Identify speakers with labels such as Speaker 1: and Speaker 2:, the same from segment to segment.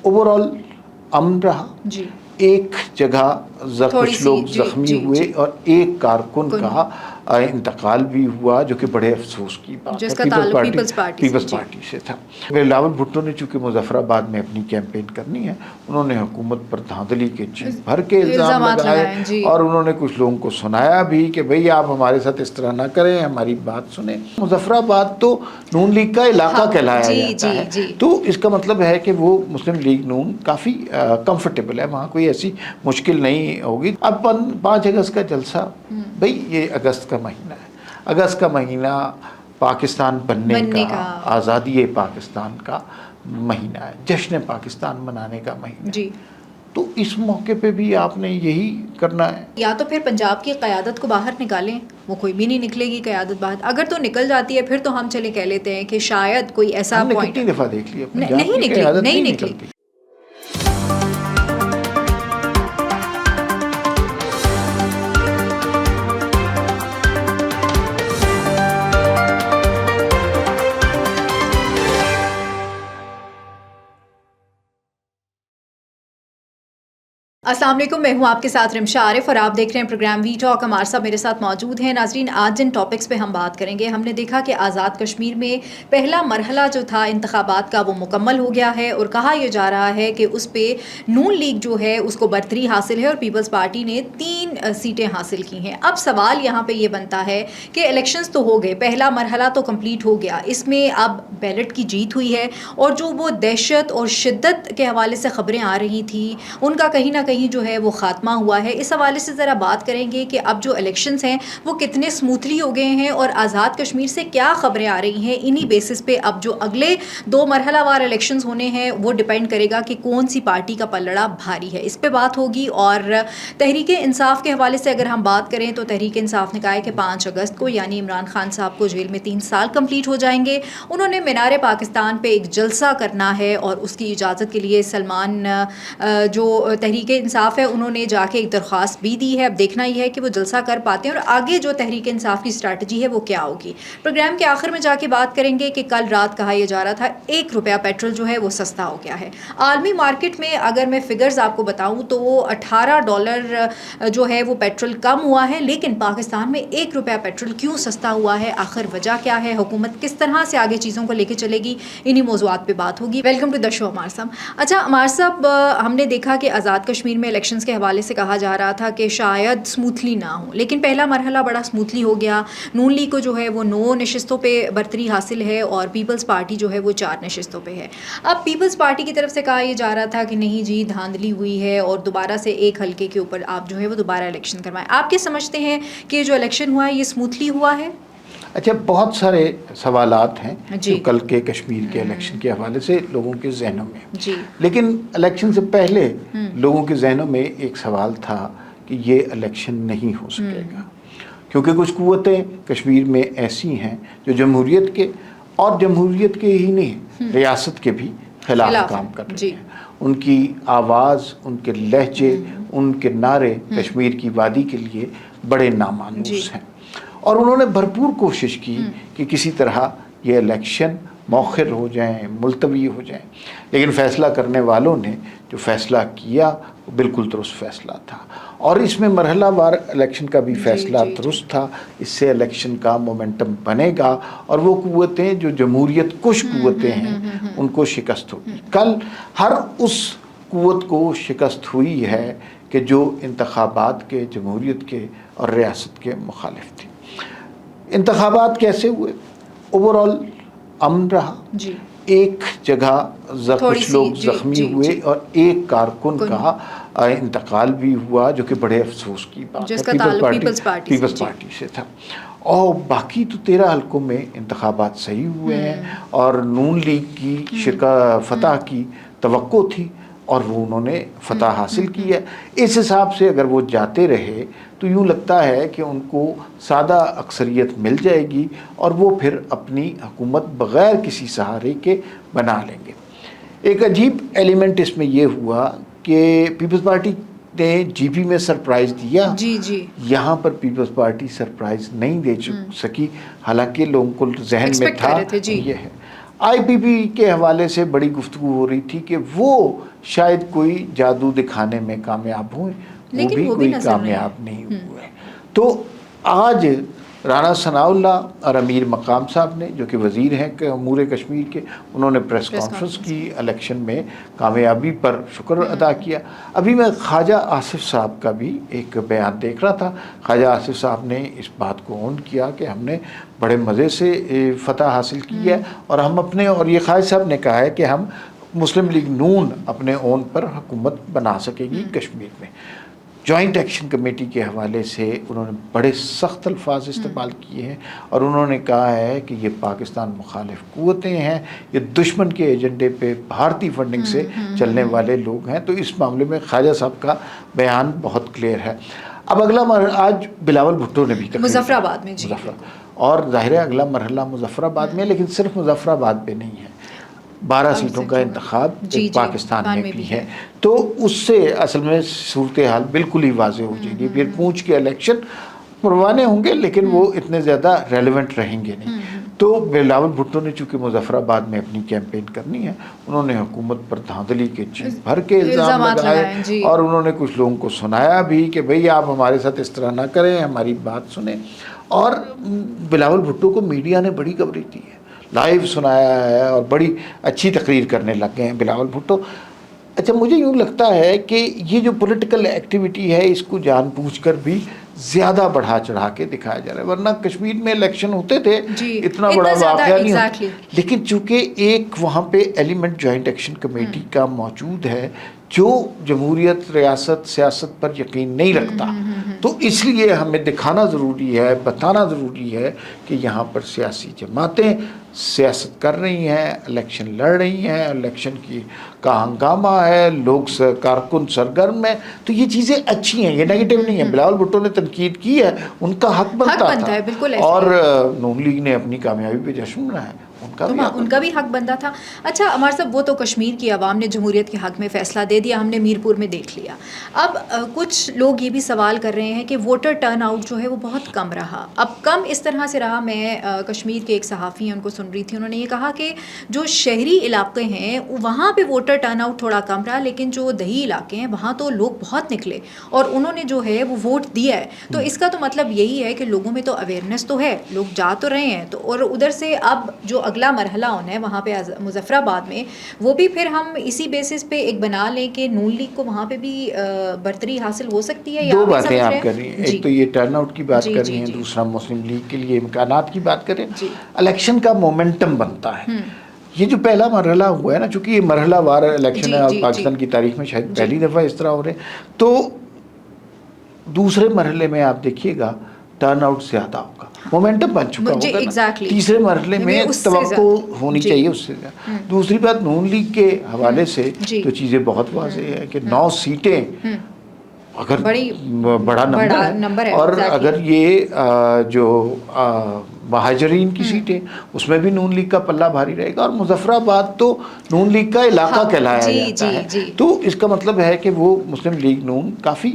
Speaker 1: Over all امن رہا
Speaker 2: جی.
Speaker 1: ایک جگہ کچھ لوگ زخمی ہوئے اور ایک کارکن کا انتقال بھی ہوا جو کہ بڑے افسوس کی بات ہے. پیپلز پارٹی سے تھا. بلاول بھٹو نے چونکہ مظفر آباد میں اپنی کیمپین کرنی ہے، انہوں نے حکومت پر دھاندلی کے چیز بھر کے الزام لگائے اور انہوں نے کچھ لوگوں کو سنایا بھی کہ بھئی آپ ہمارے ساتھ اس طرح نہ کریں، ہماری بات سنیں. مظفر آباد تو نون لیگ کا علاقہ کہلایا جاتا ہے، تو اس کا مطلب ہے کہ وہ مسلم لیگ نون کافی کمفرٹیبل ہے، وہاں کوئی ایسی مشکل نہیں ہوگی. اب 5 اگست کا جلسہ، بھئی یہ اگست کا مہینہ ہے، اگست کا مہینہ پاکستان بننے کا، آزادی پاکستان کا مہینہ ہے، جشن پاکستان منانے کا مہینہ ہے. تو اس موقع پہ بھی آپ نے یہی کرنا ہے.
Speaker 2: یا تو پھر پنجاب کی قیادت کو باہر نکالیں، وہ کوئی بھی نہیں نکلے گی قیادت باہر. اگر تو نکل جاتی ہے پھر تو ہم چلے کہہ لیتے ہیں کہ شاید کوئی ایسا پوائنٹ.
Speaker 1: کتنی دفعہ دیکھ لیا
Speaker 2: نہیں نکلی. السلام علیکم، میں ہوں آپ کے ساتھ رمشا عارف اور آپ دیکھ رہے ہیں پروگرام وی ٹاک. عمار صاحب میرے ساتھ موجود ہیں. ناظرین، آج جن ٹاپکس پہ ہم بات کریں گے، ہم نے دیکھا کہ آزاد کشمیر میں پہلا مرحلہ جو تھا انتخابات کا وہ مکمل ہو گیا ہے اور کہا یہ جا رہا ہے کہ اس پہ نون لیگ جو ہے اس کو برتری حاصل ہے اور پیپلز پارٹی نے 3 سیٹیں حاصل کی ہیں. اب سوال یہاں پہ یہ بنتا ہے کہ الیکشنز تو ہو گئے، پہلا مرحلہ تو کمپلیٹ ہو گیا، اس میں اب بیلٹ کی جیت ہوئی ہے اور جو وہ دہشت اور شدت کے حوالے سے خبریں آ رہی تھیں ان کا کہیں نہ کہیں جو ہے وہ خاتمہ ہوا ہے. اس حوالے سے ذرا بات کریں گے کہ اب جو الیکشنز ہیں وہ کتنے سموتھلی ہو گئے ہیں اور آزاد کشمیر سے کیا خبریں آ رہی ہیں. انہی بیسس پہ اب جو اگلے 2 مرحلہ وار الیکشنز ہونے ہیں وہ ڈیپینڈ کرے گا کہ کون سی پارٹی کا پلڑا بھاری ہے، اس پہ بات ہوگی. اور تحریک انصاف کے حوالے سے اگر ہم بات کریں تو تحریک انصاف نے کہا ہے کہ 5 اگست کو یعنی عمران خان صاحب کو جیل میں 3 سال کمپلیٹ ہو جائیں گے. انہوں نے مینار پاکستان پہ ایک جلسہ کرنا ہے اور اس کی اجازت کے لیے سلمان جو تحریک انصاف ہے انہوں نے جا کے ایک درخواست بھی دی ہے. اب دیکھنا یہ ہے کہ وہ جلسہ کر پاتے ہیں اور آگے جو تحریک انصاف کی اسٹریٹجی ہے وہ کیا ہوگی. پروگرام کے آخر میں جا کے بات کریں گے کہ کل رات کہا یہ جا رہا تھا $1 پیٹرول جو ہے وہ سستا ہو گیا ہے. عالمی مارکیٹ میں اگر میں فگرز آپ کو بتاؤں تو وہ $18 جو ہے وہ پیٹرول کم ہوا ہے، لیکن پاکستان میں $1 پیٹرول کیوں سستا ہوا ہے، آخر وجہ کیا ہے، حکومت کس طرح سے آگے چیزوں کو لے کے چلے گی، انہی موضوعات پہ بات ہوگی. ویلکم ٹو دا شو عمار صاحب. اچھا عمار صاحب، ہم نے دیکھا کہ آزاد کشمیر میں الیکشنز کے حوالے سے کہا جا رہا تھا کہ شاید سموتھلی نہ ہو، لیکن پہلا مرحلہ بڑا سموتھلی ہو گیا. نون لیگ کو جو ہے وہ 9 نشستوں پہ برتری حاصل ہے اور پیپلز پارٹی جو ہے وہ 4 نشستوں پہ ہے. اب پیپلز پارٹی کی طرف سے کہا یہ جا رہا تھا کہ نہیں جی دھاندلی ہوئی ہے اور دوبارہ سے ایک حلقے کے اوپر آپ جو ہے وہ دوبارہ الیکشن کروائیں. آپ کیا سمجھتے ہیں کہ جو الیکشن ہوا ہے یہ سموتھلی ہوا ہے؟
Speaker 1: اچھا، بہت سارے سوالات ہیں جو کل کے کشمیر کے الیکشن کے حوالے سے لوگوں کے ذہنوں میں، لیکن الیکشن سے پہلے لوگوں کے ذہنوں میں ایک سوال تھا کہ یہ الیکشن نہیں ہو سکے گا کیونکہ کچھ قوتیں کشمیر میں ایسی ہیں جو جمہوریت کے اور جمہوریت کے ہی نہیں ریاست کے بھی خلاف کام کر رہی ہیں. ان کی آواز، ان کے لہجے، ان کے نعرے کشمیر کی وادی کے لیے بڑے نامانوس ہیں اور انہوں نے بھرپور کوشش کی کہ کسی طرح یہ الیکشن مؤخر ہو جائیں، ملتوی ہو جائیں. لیکن فیصلہ کرنے والوں نے جو فیصلہ کیا وہ بالکل درست فیصلہ تھا اور اس میں مرحلہ وار الیکشن کا بھی فیصلہ درست تھا. اس سے الیکشن کا مومنٹم بنے گا اور وہ قوتیں جو جمہوریت کش قوتیں ہیں ان کو شکست ہوگی. کل ہر اس قوت کو شکست ہوئی ہے کہ جو انتخابات کے، جمہوریت کے اور ریاست کے مخالف تھی. انتخابات کیسے ہوئے؟ اوور آل امن رہا. ایک جگہ کچھ لوگ زخمی ہوئے اور ایک کارکن کا انتقال بھی ہوا جو کہ بڑے افسوس کی بات ہے، پیپلز پارٹی سے تھا. اور باقی تو 13 حلقوں میں انتخابات صحیح ہوئے ہیں اور نون لیگ کی فتح کی توقع تھی اور وہ انہوں نے فتح حاصل کی ہے. اس حساب سے اگر وہ جاتے رہے تو یوں لگتا ہے کہ ان کو سادہ اکثریت مل جائے گی اور وہ پھر اپنی حکومت بغیر کسی سہارے کے بنا لیں گے. ایک عجیب ایلیمنٹ اس میں یہ ہوا کہ پیپلز پارٹی نے جی پی میں سرپرائز دیا، یہاں پر پیپلز پارٹی سرپرائز نہیں دے سکی، حالانکہ لوگوں کو ذہن میں تھا یہ ہے. IPP کے حوالے سے بڑی گفتگو ہو رہی تھی کہ وہ شاید کوئی جادو دکھانے میں کامیاب ہوئے، وہ بھی کوئی کامیاب نہیں ہوئے۔ تو آج رانا ثناء اللہ اور امیر مقام صاحب نے، جو کہ وزیر ہیں امور کشمیر کے، انہوں نے پریس کانفرنس کی، الیکشن میں کامیابی پر شکر ادا کیا۔ ابھی میں خواجہ آصف صاحب کا بھی ایک بیان دیکھ رہا تھا، خواجہ آصف صاحب نے اس بات کو اون کیا کہ ہم نے بڑے مزے سے فتح حاصل کی ہے، اور ہم اپنے، اور یہ خواجہ صاحب نے کہا ہے کہ ہم مسلم لیگ نون اپنے اون پر حکومت بنا سکے گی کشمیر میں۔ جوائنٹ ایکشن کمیٹی کے حوالے سے انہوں نے بڑے سخت الفاظ استعمال کیے ہیں، اور انہوں نے کہا ہے کہ یہ پاکستان مخالف قوتیں ہیں، یہ دشمن کے ایجنڈے پہ بھارتی فنڈنگ سے چلنے والے لوگ ہیں۔ تو اس معاملے میں خواجہ صاحب کا بیان بہت کلیئر ہے۔ اب اگلا آج بلاول بھٹو نے بھی
Speaker 2: مظفر آباد میں، جی،
Speaker 1: اور ظاہر ہے اگلا مرحلہ مظفر آباد میں، لیکن صرف مظفر آباد میں نہیں ہے، 12 سیٹوں کا انتخاب پاکستان میں بھی ہے۔ تو اس سے اصل میں صورتحال بالکل ہی واضح ہو جائے گی۔ پھر پونچھ کے الیکشن پروانے ہوں گے، لیکن وہ اتنے زیادہ ریلیونٹ رہیں گے نہیں۔ تو بلاول بھٹو نے چونکہ مظفر آباد میں اپنی کیمپین کرنی ہے، انہوں نے حکومت پر دھاندلی کے چیز بھر کے الزام لگائے، اور انہوں نے کچھ لوگوں کو سنایا بھی کہ بھئی آپ ہمارے ساتھ اس طرح نہ کریں، ہماری بات سنیں۔ اور بلاول بھٹو کو میڈیا نے بڑی کوریج دی ہے، لائیو سنایا ہے، اور بڑی اچھی تقریر کرنے لگ گئے ہیں بلاول بھٹو۔ اچھا، مجھے یوں لگتا ہے کہ یہ جو پولیٹیکل ایکٹیویٹی ہے، اس کو جان بوجھ کر بھی زیادہ بڑھا چڑھا کے دکھایا جا رہا ہے، ورنہ کشمیر میں الیکشن ہوتے تھے اتنا بڑا واقعہ نہیں ہوتا، لیکن چونکہ ایک وہاں پہ ایلیمنٹ جوائنٹ ایکشن کمیٹی کا موجود ہے جو جمہوریت، ریاست، سیاست پر یقین نہیں رکھتا، تو اس لیے ہمیں دکھانا ضروری ہے، بتانا ضروری ہے کہ یہاں پر سیاسی جماعتیں سیاست کر رہی ہیں، الیکشن لڑ رہی ہیں، الیکشن کا ہنگامہ ہے، لوگ کارکن سرگرم ہیں، تو یہ چیزیں اچھی ہیں، یہ نیگیٹو نہیں ہے۔ بلاول بھٹو نے تنقید کی ہے، ان کا حق بنتا تھا، اور نون لیگ نے اپنی کامیابی پہ جشن منایا، ان
Speaker 2: کا بھی حق بنتا تھا۔ اچھا عمار صاحب، وہ تو کشمیر کی عوام نے جمہوریت کے حق میں فیصلہ دے دیا، ہم نے میر پور میں دیکھ لیا۔ اب کچھ لوگ یہ بھی سوال کر رہے ہیں کہ ووٹر ٹرن آؤٹ جو ہے وہ بہت کم رہا۔ اب کم اس طرح سے رہا، میں کشمیر کے ایک صحافی ہیں ان کو سن رہی تھی، انہوں نے یہ کہا کہ جو شہری علاقے ہیں وہاں پہ ووٹر ٹرن آؤٹ تھوڑا کم رہا، لیکن جو دیہی علاقے ہیں وہاں تو لوگ بہت نکلے اور انہوں نے جو ہے وہ ووٹ دیا ہے۔ تو اس کا تو مطلب یہی ہے کہ لوگوں میں تو اویئرنیس تو ہے، لوگ جا تو رہے ہیں۔ تو اور ادھر سے اب جو اگلا مرحلہ ہونا ہے وہاں پہ مظفر آباد میں، وہ بھی پھر ہم اسی بیسس پہ ایک بنا لیں کہ نون لیگ کو وہاں پہ بھی برتری حاصل ہو سکتی ہے۔
Speaker 1: دو باتیں آپ کر رہی ہیں، ایک تو یہ ٹرن آؤٹ کی بات کر رہی ہیں، دوسرا مسلم لیگ کے لیے امکانات کی بات کریں۔ الیکشن کا مومنٹم بنتا ہے، یہ جو پہلا مرحلہ ہوا ہے نا، چونکہ یہ مرحلہ وار الیکشن ہے اور پاکستان کی تاریخ میں شاید پہلی دفعہ اس طرح ہو رہے ہیں، تو دوسرے مرحلے میں آپ دیکھیے گا ٹرن آؤٹ زیادہ ہوگا، مومنٹم بن چکا ہوگا۔ تیسرے مرحلے میں توقع ہونی چاہیے اس سے زیادہ۔ دوسری بات، نون لیگ کے حوالے سے تو چیزیں بہت واضح ہے کہ 9 سیٹیں اگر بڑا نمبر ہے، اور اگر یہ جو مہاجرین کی سیٹیں اس میں بھی نون لیگ کا پلہ بھاری رہے گا، اور مظفر آباد تو نون لیگ کا علاقہ کہلایا جاتا ہے، تو اس کا مطلب ہے کہ وہ مسلم لیگ نون کافی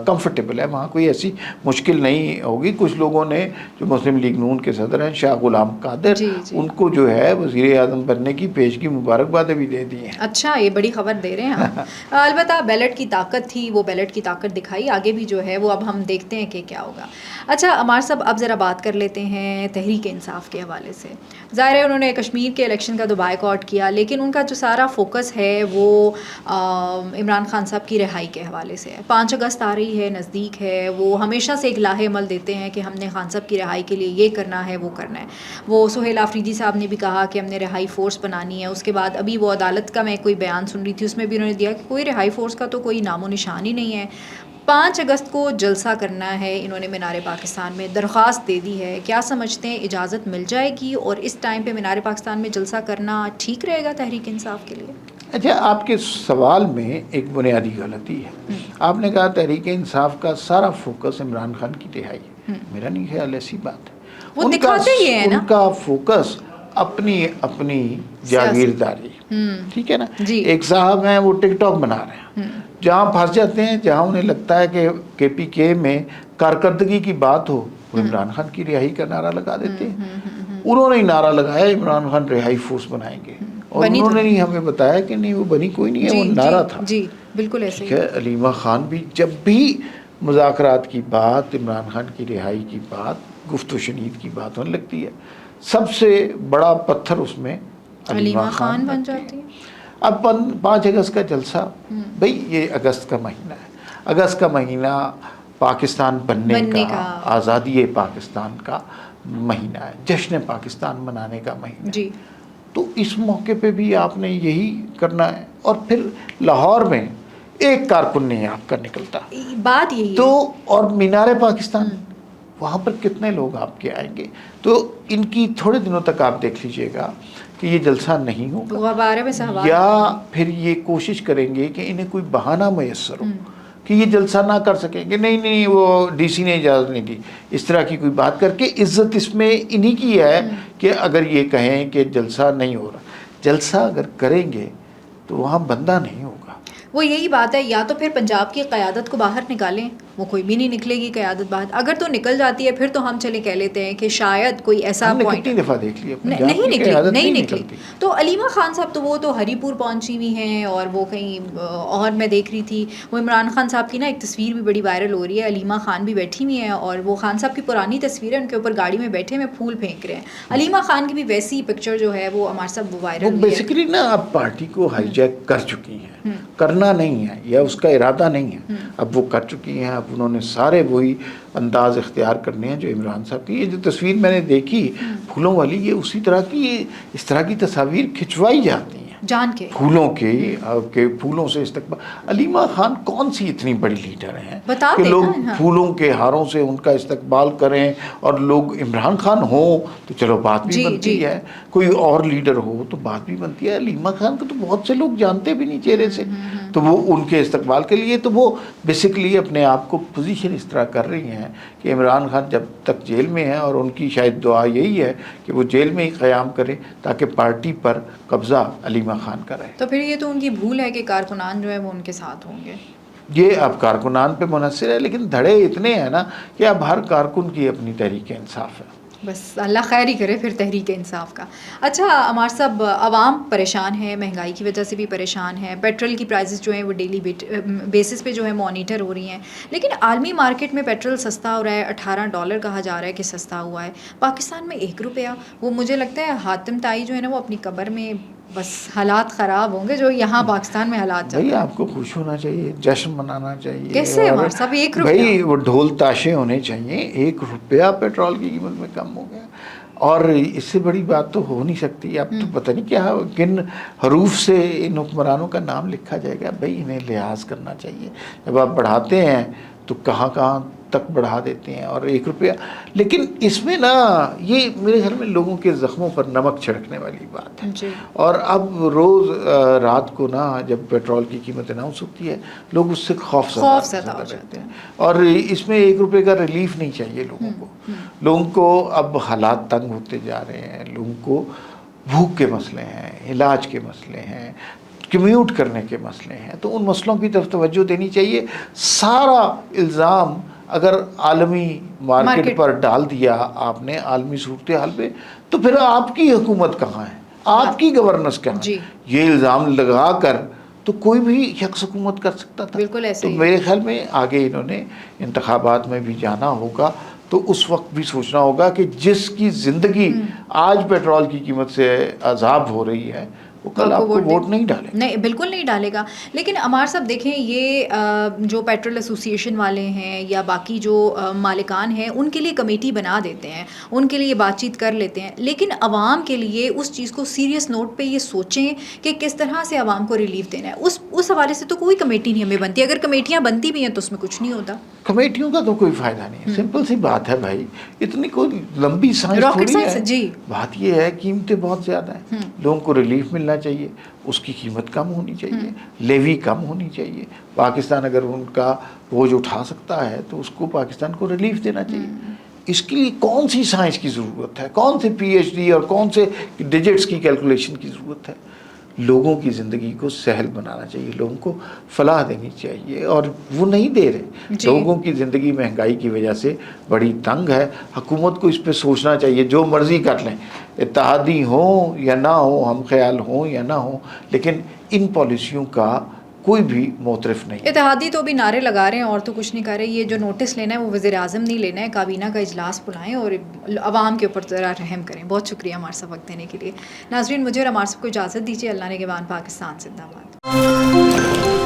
Speaker 1: کمفرٹیبل ہے، وہاں کوئی ایسی مشکل نہیں ہوگی۔ کچھ لوگوں نے جو مسلم لیگ نون کے صدر ہیں شاہ غلام قادر، ان کو جو ہے وزیر اعظم بننے کی پیشگی مبارکبادیں بھی دے دی ہیں۔
Speaker 2: اچھا، یہ بڑی خبر دے رہے ہیں آپ۔ البتہ بیلٹ کی طاقت تھی، وہ بیلٹ کی طاقت دکھائی، آگے بھی جو ہے وہ اب ہم دیکھتے ہیں کہ کیا ہوگا۔ اچھا عمار صاحب، اب ذرا بات کر لیتے ہیں تحریک انصاف کے حوالے سے۔ ظاہر ہے انہوں نے کشمیر کے الیکشن کا تو بائیکاٹ کیا، لیکن ان کا جو سارا فوکس ہے وہ عمران خان صاحب کی رہائی کے حوالے سے ہے۔ 5 اگست آ رہی ہے، نزدیک ہے، وہ ہمیشہ سے ایک لاہے عمل دیتے ہیں کہ ہم نے خان صاحب کی رہائی کے لیے یہ کرنا ہے، وہ کرنا ہے۔ وہ سہیل آفریدی صاحب نے بھی کہا کہ ہم نے رہائی فورس بنانی ہے۔ اس کے بعد ابھی وہ عدالت کا میں کوئی بیان سن رہی تھی، اس میں بھی انہوں نے دیا کہ کوئی رہائی فورس کا تو کوئی نام و نشان ہی نہیں ہے۔ 5 اگست کو جلسہ کرنا ہے، انہوں نے مینار پاکستان میں درخواست دے دی ہے۔ کیا سمجھتے ہیں اجازت مل جائے گی، اور اس ٹائم پہ مینار پاکستان میں جلسہ کرنا ٹھیک رہے گا تحریک انصاف کے لیے؟
Speaker 1: اچھا، آپ کے سوال میں ایک بنیادی غلطی ہے۔ آپ نے کہا تحریک انصاف کا سارا فوکس عمران خان کی رہائی ہے، میرا نہیں خیال ایسی بات ہے۔
Speaker 2: وہ دکھاتے ہی ہیں نا،
Speaker 1: ان کا فوکس اپنی جاگیرداری، ٹھیک ہے نا۔ ایک صاحب ہیں وہ ٹک ٹاک بنا رہے ہیں، جہاں پھنس جاتے ہیں، جہاں انہیں لگتا ہے کہ KPK میں کارکردگی کی بات ہو، وہ عمران خان کی رہائی کا نعرہ لگا دیتے ہیں۔ انہوں نے نعرہ لگایا عمران خان رہائی فورس بنائیں گے، اور انہوں نے نہیں ہمیں بتایا کہ نہیں وہ بنی کوئی نہیں ہے، وہ نعرہ تھا.
Speaker 2: جی بالکل ایسے
Speaker 1: ہی. علیمہ خان بھی جب بھی مذاکرات کی بات، عمران خان کی رہائی کی بات، گفت و شنید کی بات ہونے لگتی ہے، سب سے بڑا پتھر اس میں علیمہ خان
Speaker 2: بن جاتی ہے.
Speaker 1: اب 5 اگست کا جلسہ، بھئی یہ اگست کا مہینہ ہے، اگست کا مہینہ پاکستان بننے کا، آزادی پاکستان کا مہینہ ہے، جشن پاکستان منانے کا مہینہ ہے. تو اس موقع پہ بھی آپ نے یہی کرنا ہے. اور پھر لاہور میں ایک کارکن نہیں آپ کا نکلتا،
Speaker 2: بات یہی
Speaker 1: تو اور مینار پاکستان، وہاں پر کتنے لوگ آپ کے آئیں گے؟ تو ان کی تھوڑے دنوں تک آپ دیکھ لیجئے گا کہ یہ جلسہ نہیں ہوگا، یا پھر یہ کوشش کریں گے کہ انہیں کوئی بہانہ میسر ہو کہ یہ جلسہ نہ کر سکیں کہ نہیں وہ ڈی سی نے اجازت نہیں دی، اس طرح کی کوئی بات کر کے. عزت اس میں انہی کی ہے کہ اگر یہ کہیں کہ جلسہ نہیں ہو رہا، جلسہ اگر کریں گے تو وہاں بندہ نہیں ہوگا.
Speaker 2: وہ یہی بات ہے، یا تو پھر پنجاب کی قیادت کو باہر نکالیں، وہ کوئی بھی نہیں نکلے گی قیادت باہر. اگر تو نکل جاتی ہے پھر تو ہم چلے کہہ لیتے ہیں کہ شاید کوئی ایسا پوائنٹ.
Speaker 1: کتنی دفعہ دیکھ لیا
Speaker 2: نہیں نکلی. تو علیمہ خان صاحب تو وہ تو ہری پور پہنچی ہوئی ہیں، اور وہ کہیں اور میں دیکھ رہی تھی وہ عمران خان صاحب کی نا ایک تصویر بھی بڑی وائرل ہو رہی ہے، علیمہ خان بھی بیٹھی ہوئی ہیں، اور وہ خان صاحب کی پرانی تصویر ہے، ان کے اوپر گاڑی میں بیٹھے ہوئے پھول پھینک رہے ہیں. علیمہ خان کی بھی ویسی پکچر جو ہے وہ ہمارے سب وائرل ہوئی ہے.
Speaker 1: بیسیکلی نا اب پارٹی کو ہائی جیک کر چکی ہیں، کرنا نہیں ہے یا اس کا ارادہ نہیں ہے، اب وہ کر چکی ہیں. اب انہوں نے سارے وہی انداز اختیار کرنے ہیں جو عمران صاحب کی. یہ جو تصویر میں نے دیکھی پھولوں والی، یہ اسی طرح کی، اس طرح کی تصاویر کھنچوائی جاتی ہیں
Speaker 2: جان کے
Speaker 1: پھولوں کے پھولوں سے استقبال. علیمہ خان کون سی اتنی بڑی لیڈر ہیں کہ لوگ پھولوں کے ہاروں سے ان کا استقبال کریں، اور لوگ عمران خان ہوں تو چلو بات بھی بنتی ہے، کوئی اور لیڈر ہو تو بات بھی بنتی ہے. علیمہ خان کو تو بہت سے لوگ جانتے بھی نہیں چہرے سے، تو وہ ان کے استقبال کے لیے تو وہ بیسیکلی اپنے آپ کو پوزیشن اس طرح کر رہی ہیں کہ عمران خان جب تک جیل میں ہیں، اور ان کی شاید دعا یہی ہے کہ وہ جیل میں ہی قیام کرے تاکہ پارٹی پر قبضہ علیمہ خان کا رہے.
Speaker 2: تو پھر یہ تو ان کی بھول ہے کہ کارکنان جو ہے وہ ان کے ساتھ ہوں گے.
Speaker 1: یہ اب کارکنان پہ منحصر ہے، لیکن دھڑے اتنے ہیں نا کہ اب ہر کارکن کی اپنی تحریک انصاف ہے.
Speaker 2: بس اللہ خیر ہی کرے پھر تحریک انصاف کا. اچھا عمار صاحب، عوام پریشان ہے، مہنگائی کی وجہ سے بھی پریشان ہے، پیٹرول کی پرائزز جو ہیں وہ ڈیلی بیسس پہ جو ہے مانیٹر ہو رہی ہیں، لیکن عالمی مارکیٹ میں پیٹرول سستا ہو رہا ہے، $18 کہا جا رہا ہے کہ سستا ہوا ہے. پاکستان میں $1، وہ مجھے لگتا ہے حاتم طائی جو ہے نا وہ اپنی قبر میں بس حالات خراب ہوں گے جو یہاں پاکستان میں حالات چل رہے ہیں.
Speaker 1: بھائی آپ کو خوش ہونا چاہیے، جشن منانا چاہیے.
Speaker 2: کیسے عمار صاحب $1؟
Speaker 1: بھائی وہ ڈھول تاشے ہونے چاہیے. $1 پیٹرول کی قیمت میں کم ہو گیا، اور اس سے بڑی بات تو ہو نہیں سکتی. اب تو پتہ نہیں کیا کن حروف سے ان حکمرانوں کا نام لکھا جائے گا. بھائی انہیں لحاظ کرنا چاہیے. جب آپ بڑھاتے ہیں تو کہاں تک بڑھا دیتے ہیں. اور $1، لیکن اس میں نا یہ میرے خیال میں لوگوں کے زخموں پر نمک چھڑکنے والی بات ہے. اور اب روز رات کو نا جب پیٹرول کی قیمت اناؤنس ہوتی ہے لوگ اس سے خوف زدہ رہتے ہیں. اور اس میں $1 کا ریلیف نہیں چاہیے لوگوں کو. لوگوں کو اب حالات تنگ ہوتے جا رہے ہیں، لوگوں کو بھوک کے مسئلے ہیں، علاج کے مسئلے ہیں، کمیوٹ کرنے کے مسئلے ہیں. تو ان مسئلوں کی طرف توجہ دینی چاہیے. سارا الزام اگر عالمی مارکیٹ پر ڈال دیا آپ نے، عالمی صورتحال پہ، تو پھر آپ کی حکومت کہاں ہے، آپ کی گورننس کہاں ہے؟ یہ الزام لگا کر تو کوئی بھی شخص حکومت کر سکتا تھا. تو میرے خیال میں آگے انہوں نے انتخابات میں بھی جانا ہوگا، تو اس وقت بھی سوچنا ہوگا کہ جس کی زندگی آج پیٹرول کی قیمت سے عذاب ہو رہی ہے وہ کل آپ کو ووٹ نہیں ڈالے گا.
Speaker 2: نہیں، بالکل نہیں ڈالے گا. لیکن عمار صاحب دیکھیں، یہ جو پیٹرول ایسوسی ایشن والے ہیں یا باقی جو مالکان ہیں ان کے لیے کمیٹی بنا دیتے ہیں، ان کے لیے بات چیت کر لیتے ہیں، لیکن عوام کے لیے اس چیز کو سیریس نوٹ پہ یہ سوچیں کہ کس طرح سے عوام کو ریلیف دینا ہے. اس حوالے سے تو کوئی کمیٹی نہیں ہمیں بنتی. اگر کمیٹیاں بنتی بھی ہیں تو اس میں کچھ نہیں ہوتا.
Speaker 1: کمیٹیوں کا تو کوئی فائدہ نہیں ہے. سمپل سی بات ہے بھائی، اتنی کوئی لمبی سائنس تھوڑی ہے.
Speaker 2: جی
Speaker 1: بات یہ ہے قیمتیں بہت زیادہ ہیں، لوگوں کو ریلیف ملنا چاہیے، اس کی قیمت کم ہونی چاہیے، لیوی کم ہونی چاہیے. پاکستان اگر ان کا بوجھ اٹھا سکتا ہے تو اس کو پاکستان کو ریلیف دینا چاہیے. اس کے لیے کون سی سائنس کی ضرورت ہے، کون سے PhD اور کون سے ڈیجٹس کی کیلکولیشن کی ضرورت ہے؟ لوگوں کی زندگی کو سہل بنانا چاہیے، لوگوں کو فلاح دینی چاہیے، اور وہ نہیں دے رہے. لوگوں کی زندگی مہنگائی کی وجہ سے بڑی تنگ ہے. حکومت کو اس پہ سوچنا چاہیے. جو مرضی کر لیں، اتحادی ہوں یا نہ ہوں، ہم خیال ہوں یا نہ ہوں، لیکن ان پالیسیوں کا کوئی بھی معترف نہیں.
Speaker 2: اتحادی تو بھی نعرے لگا رہے ہیں اور تو کچھ نہیں کر رہے. یہ جو نوٹس لینا ہے وہ وزیر اعظم نہیں لینا ہے، کابینہ کا اجلاس بلائیں اور عوام کے اوپر ذرا رحم کریں. بہت شکریہ ہمارے ساتھ وقت دینے کے لیے. ناظرین، مجھے اور ہمارے سب کو اجازت دیجیے. اللہ نگہبان. پاکستان زندہ باد.